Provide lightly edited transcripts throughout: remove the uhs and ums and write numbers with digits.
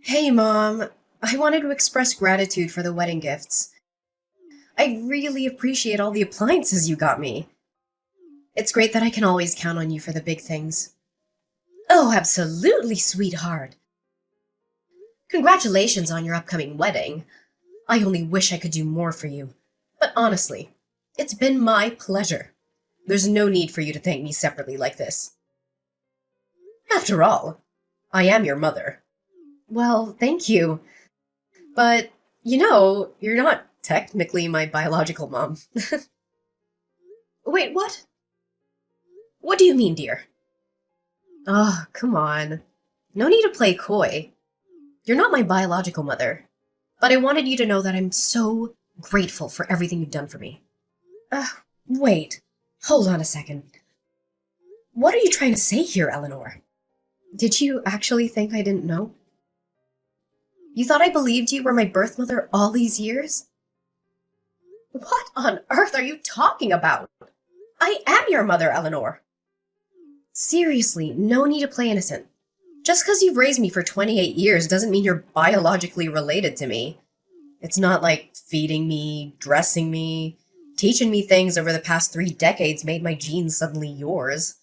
Hey, Mom. I wanted to express gratitude for the wedding gifts. I really appreciate all the appliances you got me. It's great that I can always count on you for the big things. Oh, absolutely, sweetheart. Congratulations on your upcoming wedding. I only wish I could do more for you. But honestly, it's been my pleasure. There's no need for you to thank me separately like this. After all, I am your mother. Well, thank you. But, you're not technically my biological mom. Wait, what? What do you mean, dear? Oh, come on. No need to play coy. You're not my biological mother. But I wanted you to know that I'm so grateful for everything you've done for me. Uh, Wait. Hold on a second. What are you trying to say here, Eleanor? Did you actually think I didn't know? You thought I believed you were my birth mother all these years? What on earth are you talking about? I am your mother, Eleanor. Seriously, no need to play innocent. Just because you've raised me for 28 years doesn't mean you're biologically related to me. It's not like feeding me, dressing me, teaching me things over the past 3 decades made my genes suddenly yours.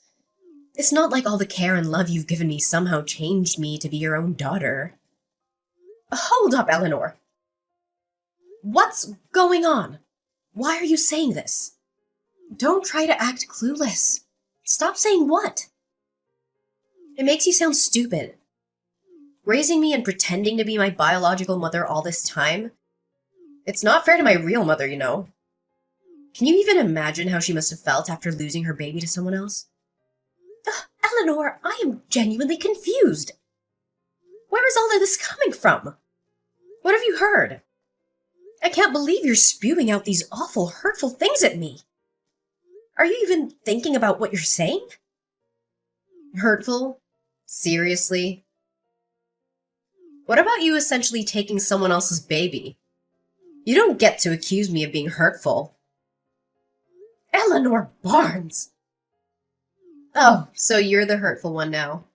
It's not like all the care and love you've given me somehow changed me to be your own daughter. Hold up, Eleanor. What's going on? Why are you saying this? Don't try to act clueless. Stop saying what? It makes you sound stupid. Raising me and pretending to be my biological mother all this time? It's not fair to my real mother, you know. Can you even imagine how she must have felt after losing her baby to someone else? Eleanor, I am genuinely confused. Where is all of this coming from? What have you heard? I can't believe you're spewing out these awful, hurtful things at me. Are you even thinking about what you're saying? Hurtful? Seriously? What about you essentially taking someone else's baby? You don't get to accuse me of being hurtful. Eleanor Barnes! Oh, so you're the hurtful one now.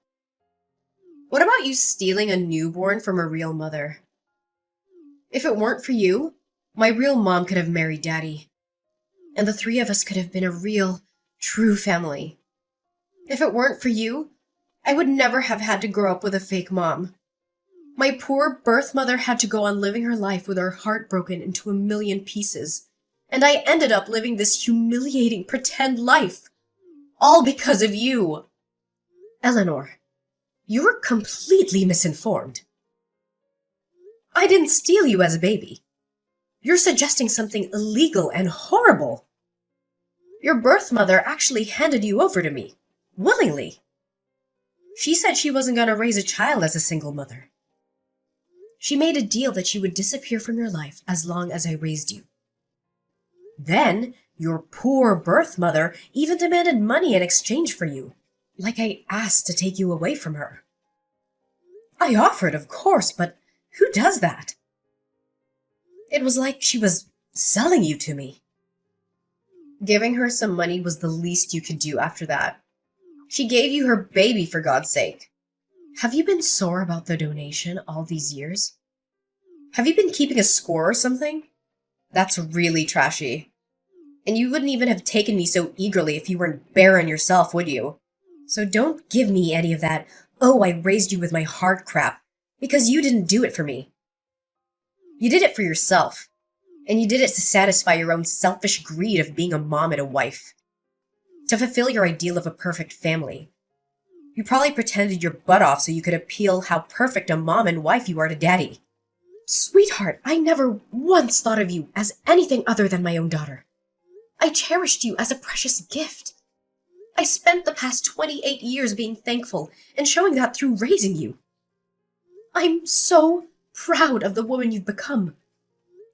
What about you stealing a newborn from a real mother? If it weren't for you, my real mom could have married Daddy, and the three of us could have been a real, true family. If it weren't for you, I would never have had to grow up with a fake mom. My poor birth mother had to go on living her life with her heart broken into a million pieces, and I ended up living this humiliating pretend life, all because of you. Eleanor, you were completely misinformed. I didn't steal you as a baby. You're suggesting something illegal and horrible. Your birth mother actually handed you over to me, willingly. She said she wasn't going to raise a child as a single mother. She made a deal that she would disappear from your life as long as I raised you. Then, your poor birth mother even demanded money in exchange for you, like I asked to take you away from her. I offered, of course, but who does that? It was like she was selling you to me. Giving her some money was the least you could do after that. She gave you her baby, for God's sake. Have you been sore about the donation all these years? Have you been keeping a score or something? That's really trashy. And you wouldn't even have taken me so eagerly if you weren't barren yourself, would you? So don't give me any of that, oh, I raised you with my heart crap, because you didn't do it for me. You did it for yourself, and you did it to satisfy your own selfish greed of being a mom and a wife. To fulfill your ideal of a perfect family. You probably pretended your butt off so you could appeal how perfect a mom and wife you are to Daddy. Sweetheart, I never once thought of you as anything other than my own daughter. I cherished you as a precious gift. I spent the past 28 years being thankful and showing that through raising you. I'm so proud of the woman you've become.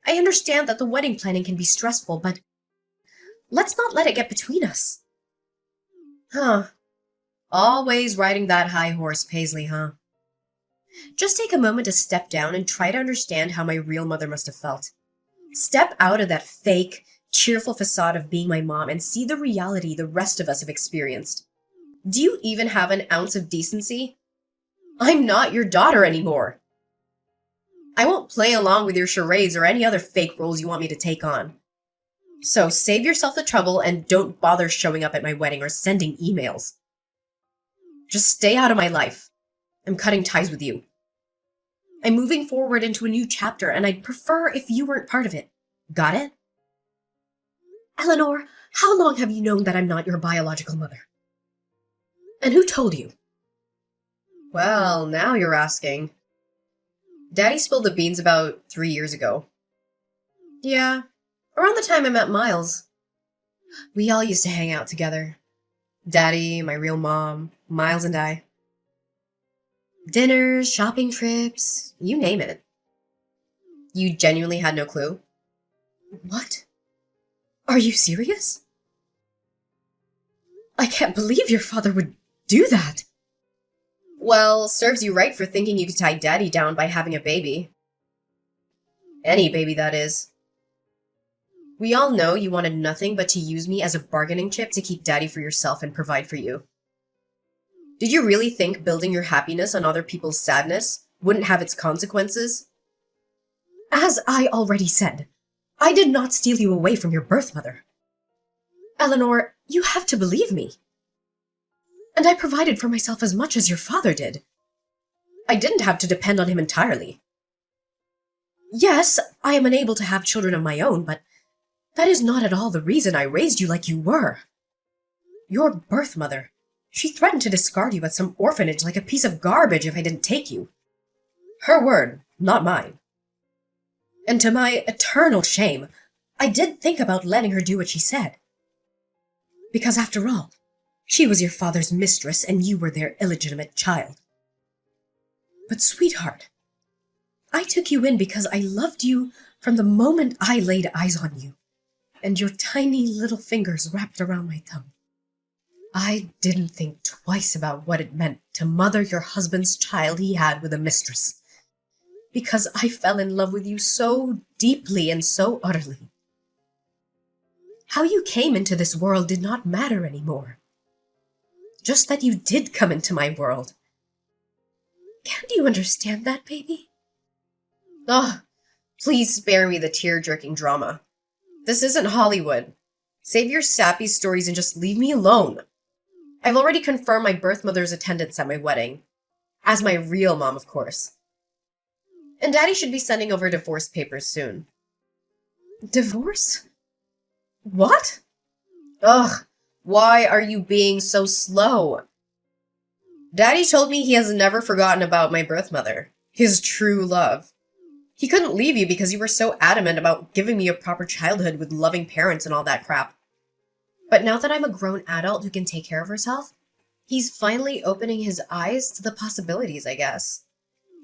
I understand that the wedding planning can be stressful, but let's not let it get between us. Huh. Always riding that high horse, Paisley, huh? Just take a moment to step down and try to understand how my real mother must have felt. Step out of that fake, cheerful facade of being my mom and see the reality the rest of us have experienced. Do you even have an ounce of decency? I'm not your daughter anymore. I won't play along with your charades or any other fake roles you want me to take on. So save yourself the trouble and don't bother showing up at my wedding or sending emails. Just stay out of my life. I'm cutting ties with you. I'm moving forward into a new chapter, and I'd prefer if you weren't part of it. Got it? Eleanor, how long have you known that I'm not your biological mother? And who told you? Well, now you're asking. Daddy spilled the beans about 3 years ago. Yeah, around the time I met Miles. We all used to hang out together. Daddy, my real mom, Miles and I. Dinners, shopping trips, you name it. You genuinely had no clue? What? Are you serious? I can't believe your father would do that. Well, serves you right for thinking you could tie Daddy down by having a baby. Any baby, that is. We all know you wanted nothing but to use me as a bargaining chip to keep Daddy for yourself and provide for you. Did you really think building your happiness on other people's sadness wouldn't have its consequences? As I already said, I did not steal you away from your birth mother. Eleanor, you have to believe me. And I provided for myself as much as your father did. I didn't have to depend on him entirely. Yes, I am unable to have children of my own, but that is not at all the reason I raised you like you were. Your birth mother, she threatened to discard you at some orphanage like a piece of garbage if I didn't take you. Her word, not mine. And to my eternal shame, I did think about letting her do what she said. Because after all, she was your father's mistress and you were their illegitimate child. But sweetheart, I took you in because I loved you from the moment I laid eyes on you, and your tiny little fingers wrapped around my tongue. I didn't think twice about what it meant to mother your husband's child he had with a mistress, because I fell in love with you so deeply and so utterly. How you came into this world did not matter anymore. Just that you did come into my world. Can't you understand that, baby? Ugh, please spare me the tear-jerking drama. This isn't Hollywood. Save your sappy stories and just leave me alone. I've already confirmed my birth mother's attendance at my wedding. As my real mom, of course. And Daddy should be sending over divorce papers soon. Divorce? What? Ugh, why are you being so slow? Daddy told me he has never forgotten about my birth mother, his true love. He couldn't leave you because you were so adamant about giving me a proper childhood with loving parents and all that crap. But now that I'm a grown adult who can take care of herself, he's finally opening his eyes to the possibilities, I guess.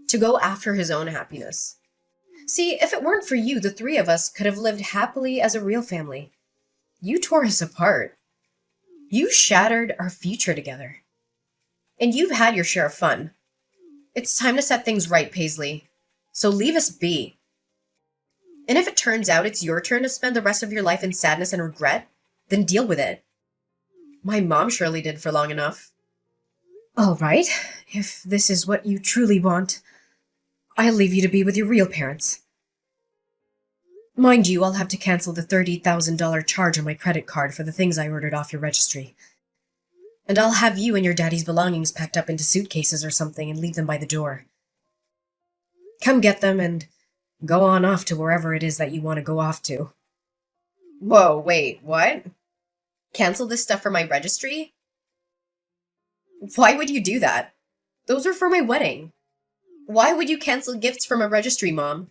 To go after his own happiness. See, if it weren't for you, the three of us could have lived happily as a real family. You tore us apart. You shattered our future together. And you've had your share of fun. It's time to set things right, Paisley. So leave us be. And if it turns out it's your turn to spend the rest of your life in sadness and regret, then deal with it. My mom surely did for long enough. All right, if this is what you truly want, I'll leave you to be with your real parents. Mind you, I'll have to cancel the $30,000 charge on my credit card for the things I ordered off your registry. And I'll have you and your daddy's belongings packed up into suitcases or something and leave them by the door. Come get them and go on off to wherever it is that you want to go off to. Whoa, wait, what? Cancel this stuff for my registry? Why would you do that? Those are for my wedding. Why would you cancel gifts from a registry, Mom?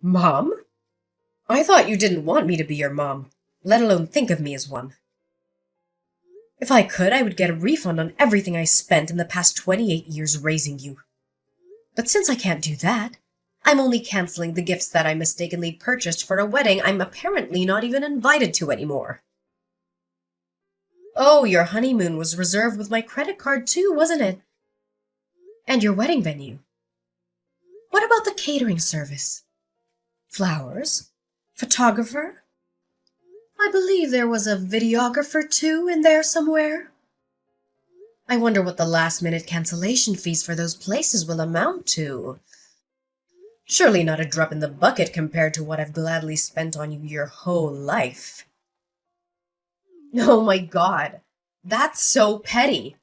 Mom? I thought you didn't want me to be your mom, let alone think of me as one. If I could, I would get a refund on everything I spent in the past 28 years raising you. But since I can't do that, I'm only canceling the gifts that I mistakenly purchased for a wedding I'm apparently not even invited to anymore. Oh, your honeymoon was reserved with my credit card too, wasn't it? And your wedding venue. What about the catering service? Flowers? Photographer? I believe there was a videographer too in there somewhere. I wonder what the last-minute cancellation fees for those places will amount to. Surely not a drop in the bucket compared to what I've gladly spent on you your whole life. Oh my god, that's so petty.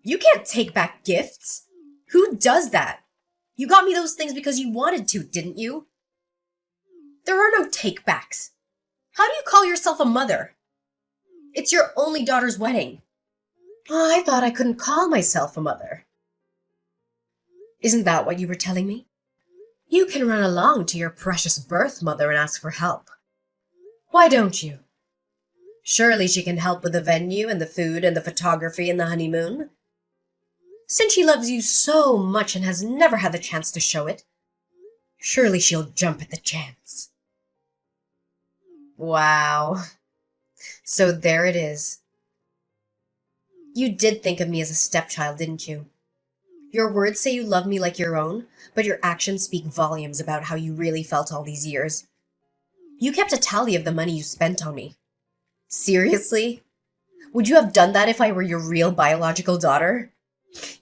You can't take back gifts. Who does that? You got me those things because you wanted to, didn't you? There are no take-backs. How do you call yourself a mother? It's your only daughter's wedding. Oh, I thought I couldn't call myself a mother. Isn't that what you were telling me? You can run along to your precious birth mother and ask for help. Why don't you? Surely she can help with the venue and the food and the photography and the honeymoon. Since she loves you so much and has never had the chance to show it, surely she'll jump at the chance. Wow. So there it is. You did think of me as a stepchild, didn't you? Your words say you love me like your own, but your actions speak volumes about how you really felt all these years. You kept a tally of the money you spent on me. Seriously? Would you have done that if I were your real biological daughter?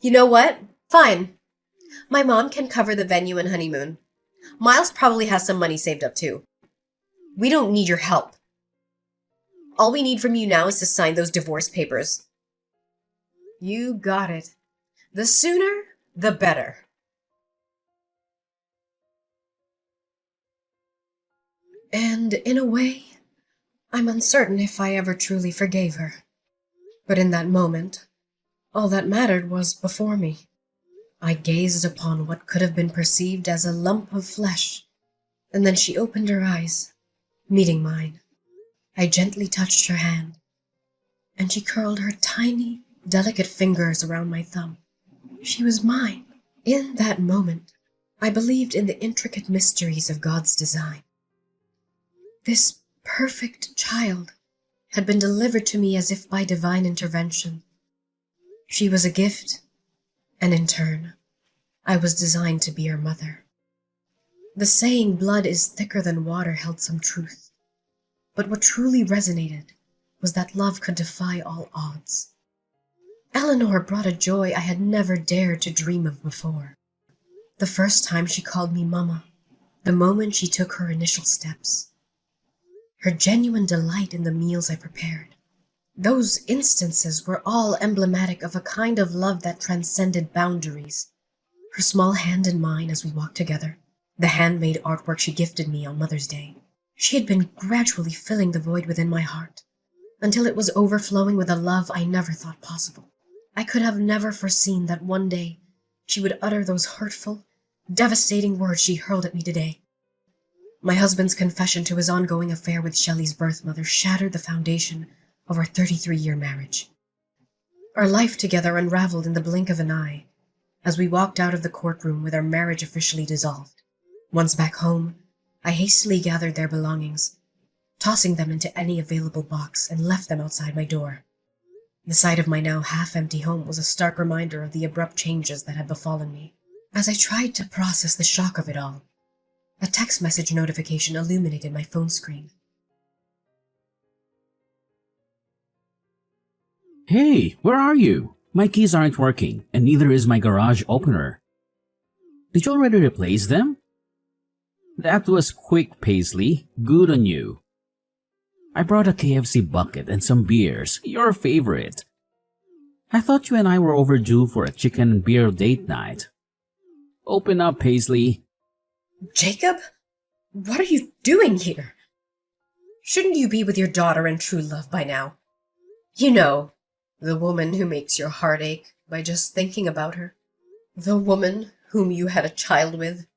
You know what? Fine. My mom can cover the venue and honeymoon. Miles probably has some money saved up too. We don't need your help. All we need from you now is to sign those divorce papers. You got it. The sooner, the better. And in a way, I'm uncertain if I ever truly forgave her. But in that moment, all that mattered was before me. I gazed upon what could have been perceived as a lump of flesh, and then she opened her eyes, meeting mine. I gently touched her hand, and she curled her tiny, delicate fingers around my thumb. She was mine. In that moment, I believed in the intricate mysteries of God's design. This perfect child had been delivered to me as if by divine intervention. She was a gift, and in turn, I was designed to be her mother. The saying, blood is thicker than water, held some truth. But what truly resonated was that love could defy all odds. Eleanor brought a joy I had never dared to dream of before. The first time she called me Mama, the moment she took her initial steps. Her genuine delight in the meals I prepared. Those instances were all emblematic of a kind of love that transcended boundaries. Her small hand in mine as we walked together, the handmade artwork she gifted me on Mother's Day. She had been gradually filling the void within my heart, until it was overflowing with a love I never thought possible. I could have never foreseen that one day she would utter those hurtful, devastating words she hurled at me today. My husband's confession to his ongoing affair with Shelley's birth mother shattered the foundation of our 33-year marriage. Our life together unraveled in the blink of an eye as we walked out of the courtroom with our marriage officially dissolved. Once back home, I hastily gathered their belongings, tossing them into any available box, and left them outside my door. The sight of my now half-empty home was a stark reminder of the abrupt changes that had befallen me. As I tried to process the shock of it all, a text message notification illuminated my phone screen. Hey, where are you? My keys aren't working, and neither is my garage opener. Did you already replace them? That was quick, Paisley. Good on you. I brought a KFC bucket and some beers, your favorite. I thought you and I were overdue for a chicken and beer date night. Open up, Paisley. Jacob? What are you doing here? Shouldn't you be with your daughter and true love by now? You know, the woman who makes your heart ache by just thinking about her. The woman whom you had a child with.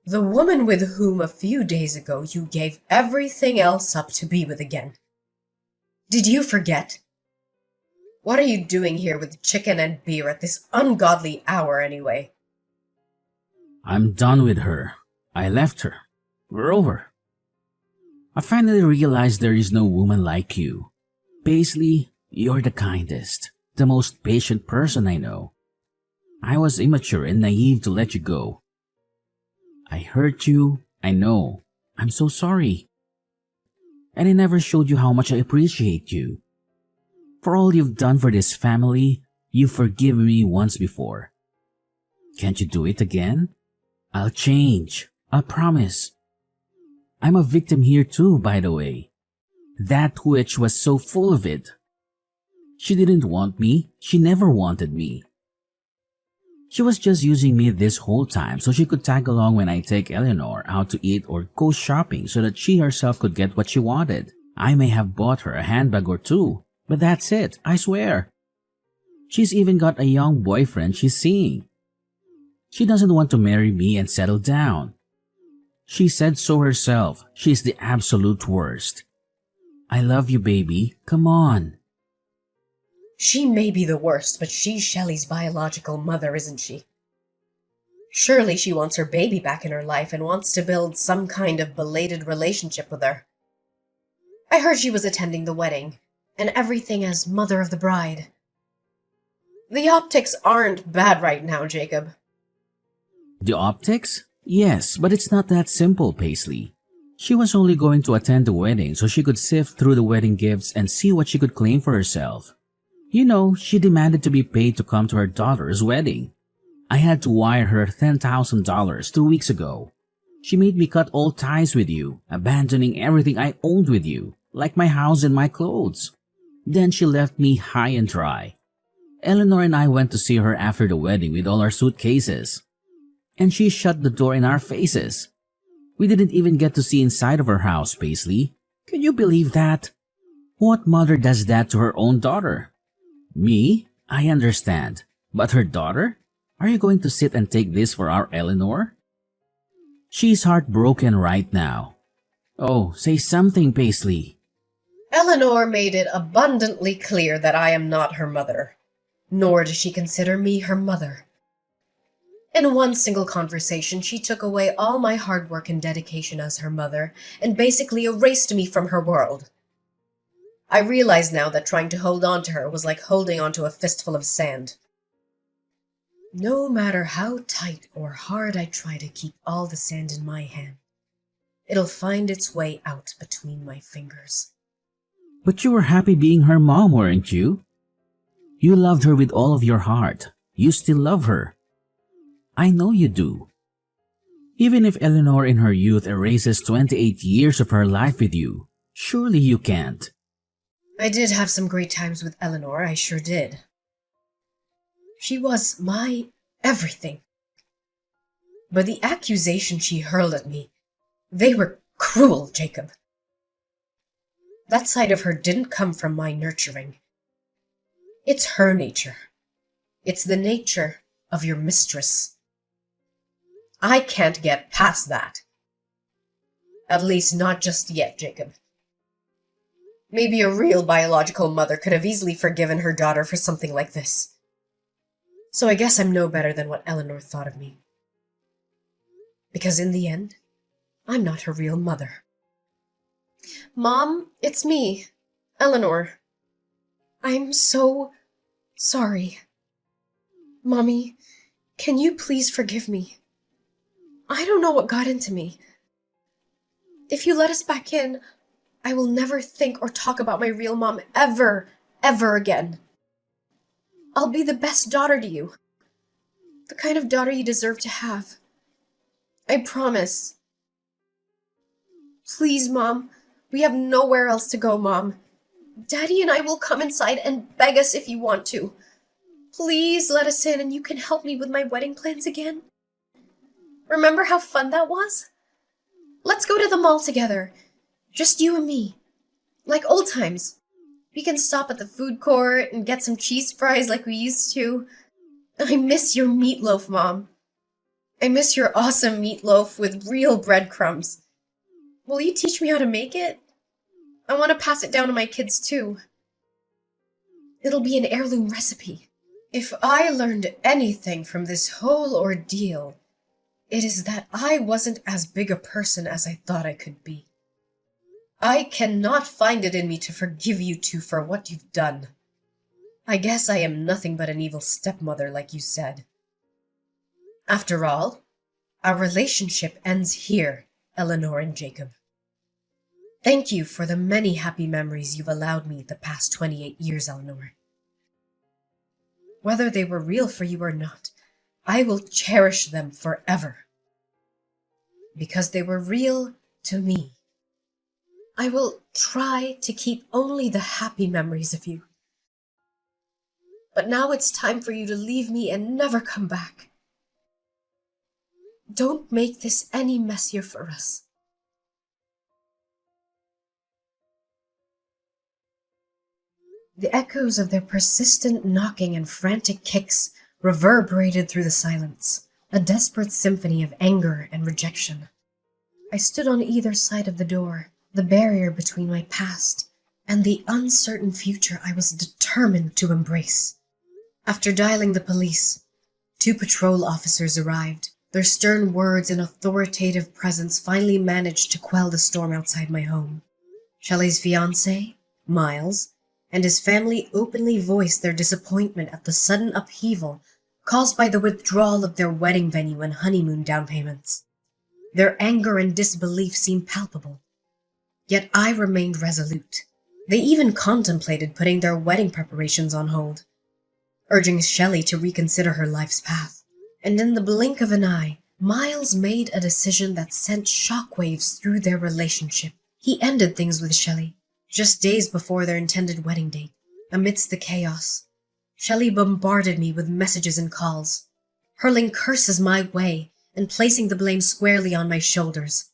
The woman with whom a few days ago you gave everything else up to be with again. Did you forget? What are you doing here with chicken and beer at this ungodly hour anyway? I'm done with her. I left her. We're over. I finally realized there is no woman like you. Paisley, you're the kindest, the most patient person I know. I was immature and naive to let you go. I hurt you, I know. I'm so sorry. And I never showed you how much I appreciate you. For all you've done for this family, you've forgiven me once before. Can't you do it again? I'll change. I promise. I'm a victim here too, by the way. That witch was so full of it. She didn't want me. She never wanted me. She was just using me this whole time so she could tag along when I take Eleanor out to eat or go shopping so that she herself could get what she wanted. I may have bought her a handbag or two, but that's it, I swear. She's even got a young boyfriend she's seeing. She doesn't want to marry me and settle down. She said so herself. She's the absolute worst. I love you, baby. Come on. She may be the worst, but she's Shelley's biological mother, isn't she? Surely she wants her baby back in her life and wants to build some kind of belated relationship with her. I heard she was attending the wedding, and everything as mother of the bride. The optics aren't bad right now, Jacob. The optics? Yes, but it's not that simple, Paisley. She was only going to attend the wedding so she could sift through the wedding gifts and see what she could claim for herself. You know, she demanded to be paid to come to her daughter's wedding. I had to wire her $10,000 2 weeks ago. She made me cut all ties with you, abandoning everything I owned with you, like my house and my clothes. Then she left me high and dry. Eleanor and I went to see her after the wedding with all our suitcases. And she shut the door in our faces. We didn't even get to see inside of her house, Paisley. Can you believe that? What mother does that to her own daughter? Me? I understand. But her daughter? Are you going to sit and take this for our Eleanor? She's heartbroken right now. Oh, say something, Paisley. Eleanor made it abundantly clear that I am not her mother, nor does she consider me her mother. In one single conversation, she took away all my hard work and dedication as her mother and basically erased me from her world. I realize now that trying to hold on to her was like holding onto a fistful of sand. No matter how tight or hard I try to keep all the sand in my hand, it'll find its way out between my fingers. But you were happy being her mom, weren't you? You loved her with all of your heart. You still love her. I know you do. Even if Eleanor in her youth erases 28 years of her life with you, surely you can't. I did have some great times with Eleanor, I sure did. She was my everything. But the accusations she hurled at me, they were cruel, Jacob. That side of her didn't come from my nurturing. It's her nature. It's the nature of your mistress. I can't get past that. At least not just yet, Jacob. Maybe a real biological mother could have easily forgiven her daughter for something like this. So I guess I'm no better than what Eleanor thought of me. Because in the end, I'm not her real mother. Mom, it's me, Eleanor. I'm so sorry. Mommy, can you please forgive me? I don't know what got into me. If you let us back in, I will never think or talk about my real mom ever again. I'll be the best daughter to you. The kind of daughter you deserve to have. I promise. Please, Mom. We have nowhere else to go, Mom. Daddy and I will come inside and beg us if you want to. Please let us in and you can help me with my wedding plans again. Remember how fun that was? Let's go to the mall together. Just you and me. Like old times. We can stop at the food court and get some cheese fries like we used to. I miss your meatloaf, Mom. I miss your awesome meatloaf with real breadcrumbs. Will you teach me how to make it? I want to pass it down to my kids too. It'll be an heirloom recipe. If I learned anything from this whole ordeal, it is that I wasn't as big a person as I thought I could be. I cannot find it in me to forgive you two for what you've done. I guess I am nothing but an evil stepmother, like you said. After all, our relationship ends here, Eleanor and Jacob. Thank you for the many happy memories you've allowed me the past 28 years, Eleanor. Whether they were real for you or not, I will cherish them forever. because they were real to me. I will try to keep only the happy memories of you. But now it's time for you to leave me and never come back. Don't make this any messier for us. The echoes of their persistent knocking and frantic kicks reverberated through the silence, a desperate symphony of anger and rejection. I stood on either side of the door, the barrier between my past and the uncertain future I was determined to embrace. After dialing the police, 2 patrol officers arrived. Their stern words and authoritative presence finally managed to quell the storm outside my home. Shelley's fiancé, Miles, and his family openly voiced their disappointment at the sudden upheaval caused by the withdrawal of their wedding venue and honeymoon down payments. Their anger and disbelief seemed palpable, yet I remained resolute. They even contemplated putting their wedding preparations on hold, urging Shelley to reconsider her life's path. And in the blink of an eye, Miles made a decision that sent shockwaves through their relationship. He ended things with Shelley, just days before their intended wedding date. Amidst the chaos, Shelley bombarded me with messages and calls, hurling curses my way and placing the blame squarely on my shoulders.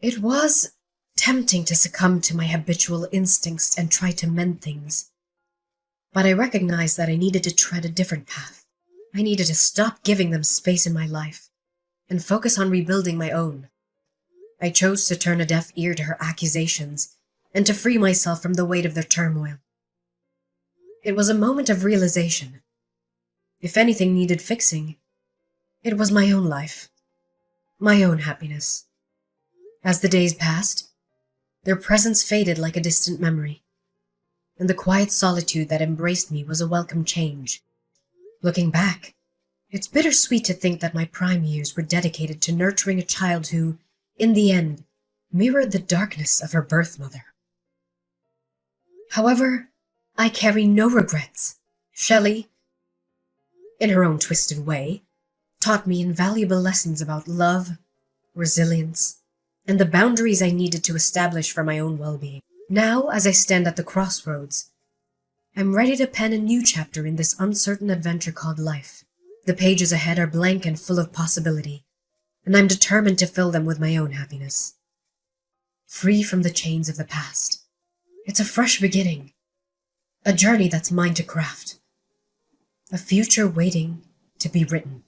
It was tempting to succumb to my habitual instincts and try to mend things. But I recognized that I needed to tread a different path. I needed to stop giving them space in my life and focus on rebuilding my own. I chose to turn a deaf ear to her accusations and to free myself from the weight of their turmoil. It was a moment of realization. If anything needed fixing, it was my own life, my own happiness. As the days passed, their presence faded like a distant memory, and the quiet solitude that embraced me was a welcome change. Looking back, it's bittersweet to think that my prime years were dedicated to nurturing a child who, in the end, mirrored the darkness of her birth mother. However, I carry no regrets. Shelley, in her own twisted way, taught me invaluable lessons about love, resilience, and the boundaries I needed to establish for my own well-being. Now, as I stand at the crossroads, I'm ready to pen a new chapter in this uncertain adventure called life. The pages ahead are blank and full of possibility, and I'm determined to fill them with my own happiness. Free from the chains of the past. It's a fresh beginning, a journey that's mine to craft, a future waiting to be written.